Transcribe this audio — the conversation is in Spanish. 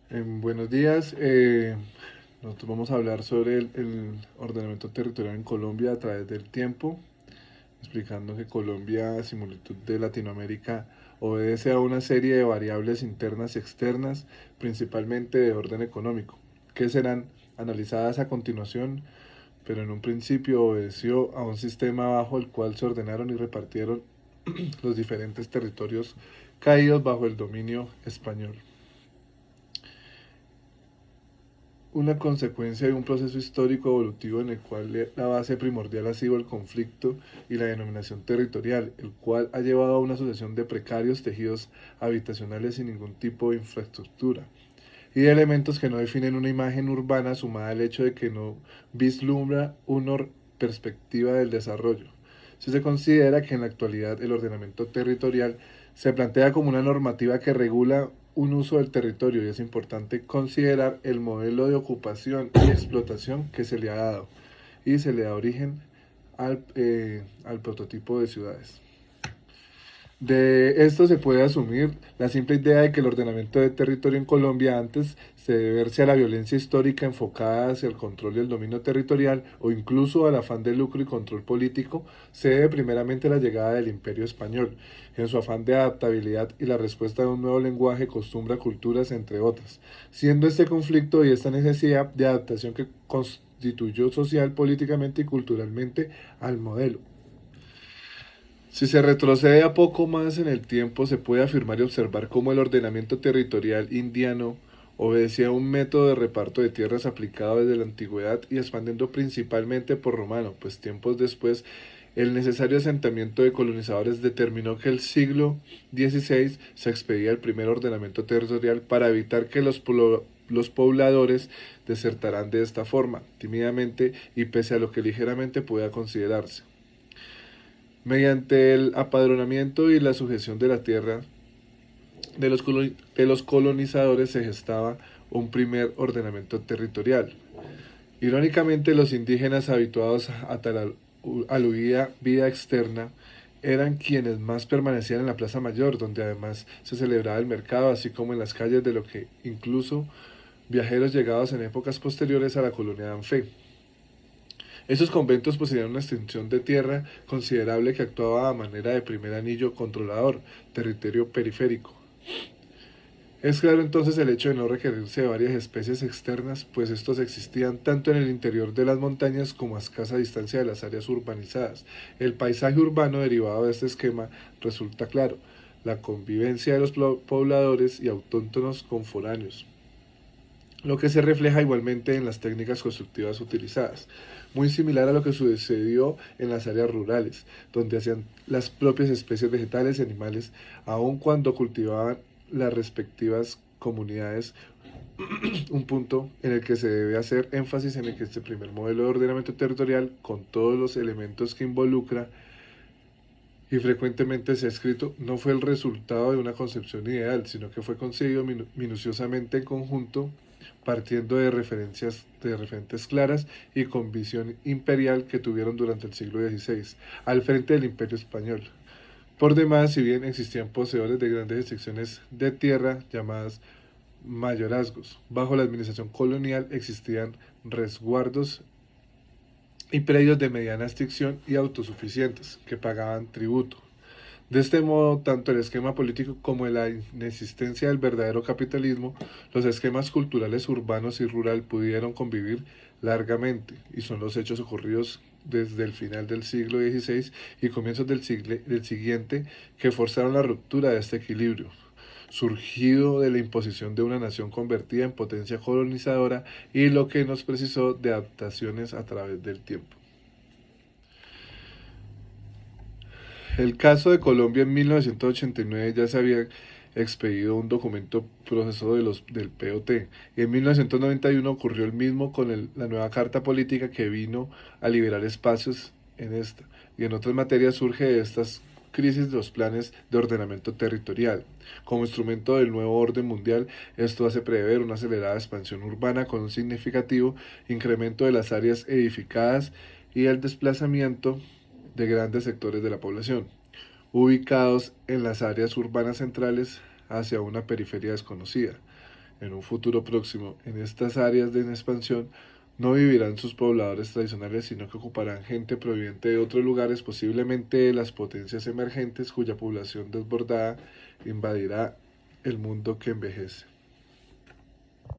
Buenos días. Nosotros vamos a hablar sobre el ordenamiento territorial en Colombia a través del tiempo, explicando que Colombia, a similitud de Latinoamérica, obedece a una serie de variables internas y externas, principalmente de orden económico, que serán analizadas a continuación, pero en un principio obedeció a un sistema bajo el cual se ordenaron y repartieron los diferentes territorios caídos bajo el dominio español. Una consecuencia de un proceso histórico evolutivo en el cual la base primordial ha sido el conflicto y la denominación territorial, el cual ha llevado a una sucesión de precarios tejidos habitacionales sin ningún tipo de infraestructura y de elementos que no definen una imagen urbana, sumada al hecho de que no vislumbra una perspectiva del desarrollo. Si se considera que en la actualidad el ordenamiento territorial se plantea como una normativa que regula un uso del territorio, y es importante considerar el modelo de ocupación y explotación que se le ha dado y se le da origen al prototipo de ciudades. De esto se puede asumir la simple idea de que el ordenamiento de territorio en Colombia antes se debe verse a la violencia histórica enfocada hacia el control y el dominio territorial o incluso al afán de lucro y control político, se debe primeramente a la llegada del imperio español, en su afán de adaptabilidad y la respuesta de un nuevo lenguaje, costumbre, culturas, entre otras, siendo este conflicto y esta necesidad de adaptación que constituyó social, políticamente y culturalmente al modelo. Si se retrocede a poco más en el tiempo, se puede afirmar y observar cómo el ordenamiento territorial indiano obedecía a un método de reparto de tierras aplicado desde la antigüedad y expandiendo principalmente por romano, pues tiempos después el necesario asentamiento de colonizadores determinó que el siglo XVI se expedía el primer ordenamiento territorial para evitar que los pobladores desertaran de esta forma, tímidamente y pese a lo que ligeramente pueda considerarse. Mediante el apadronamiento y la sujeción de la tierra de los colonizadores se gestaba un primer ordenamiento territorial. Irónicamente, los indígenas habituados a tal aludida vida externa eran quienes más permanecían en la Plaza Mayor, donde además se celebraba el mercado, así como en las calles de lo que incluso viajeros llegados en épocas posteriores a la colonia dan fe. Estos conventos poseían una extensión de tierra considerable que actuaba a manera de primer anillo controlador, territorio periférico. Es claro entonces el hecho de no requerirse de varias especies externas, pues estos existían tanto en el interior de las montañas como a escasa distancia de las áreas urbanizadas. El paisaje urbano derivado de este esquema resulta claro, la convivencia de los pobladores y autóctonos con foráneos, lo que se refleja igualmente en las técnicas constructivas utilizadas, muy similar a lo que sucedió en las áreas rurales, donde hacían las propias especies vegetales y animales, aun cuando cultivaban las respectivas comunidades, un punto en el que se debe hacer énfasis en el que este primer modelo de ordenamiento territorial, con todos los elementos que involucra y frecuentemente se ha escrito, no fue el resultado de una concepción ideal, sino que fue concebido minuciosamente en conjunto, partiendo de referentes claras y con visión imperial que tuvieron durante el siglo XVI, al frente del Imperio Español. Por demás, si bien existían poseedores de grandes secciones de tierra llamadas mayorazgos, bajo la administración colonial existían resguardos y predios de mediana extensión y autosuficientes, que pagaban tributo. De este modo, tanto el esquema político como la inexistencia del verdadero capitalismo, los esquemas culturales urbanos y rural pudieron convivir largamente, y son los hechos ocurridos desde el final del siglo XVI y comienzos del siguiente que forzaron la ruptura de este equilibrio, surgido de la imposición de una nación convertida en potencia colonizadora y lo que nos precisó de adaptaciones a través del tiempo. El caso de Colombia en 1989 ya se había expedido un documento proceso del POT. Y en 1991 ocurrió el mismo con la nueva carta política que vino a liberar espacios en esta. Y en otras materias surge de estas crisis de los planes de ordenamiento territorial. Como instrumento del nuevo orden mundial, esto hace prever una acelerada expansión urbana con un significativo incremento de las áreas edificadas y el desplazamiento de grandes sectores de la población, ubicados en las áreas urbanas centrales hacia una periferia desconocida. En un futuro próximo, en estas áreas de expansión, no vivirán sus pobladores tradicionales, sino que ocuparán gente proveniente de otros lugares, posiblemente de las potencias emergentes, cuya población desbordada invadirá el mundo que envejece.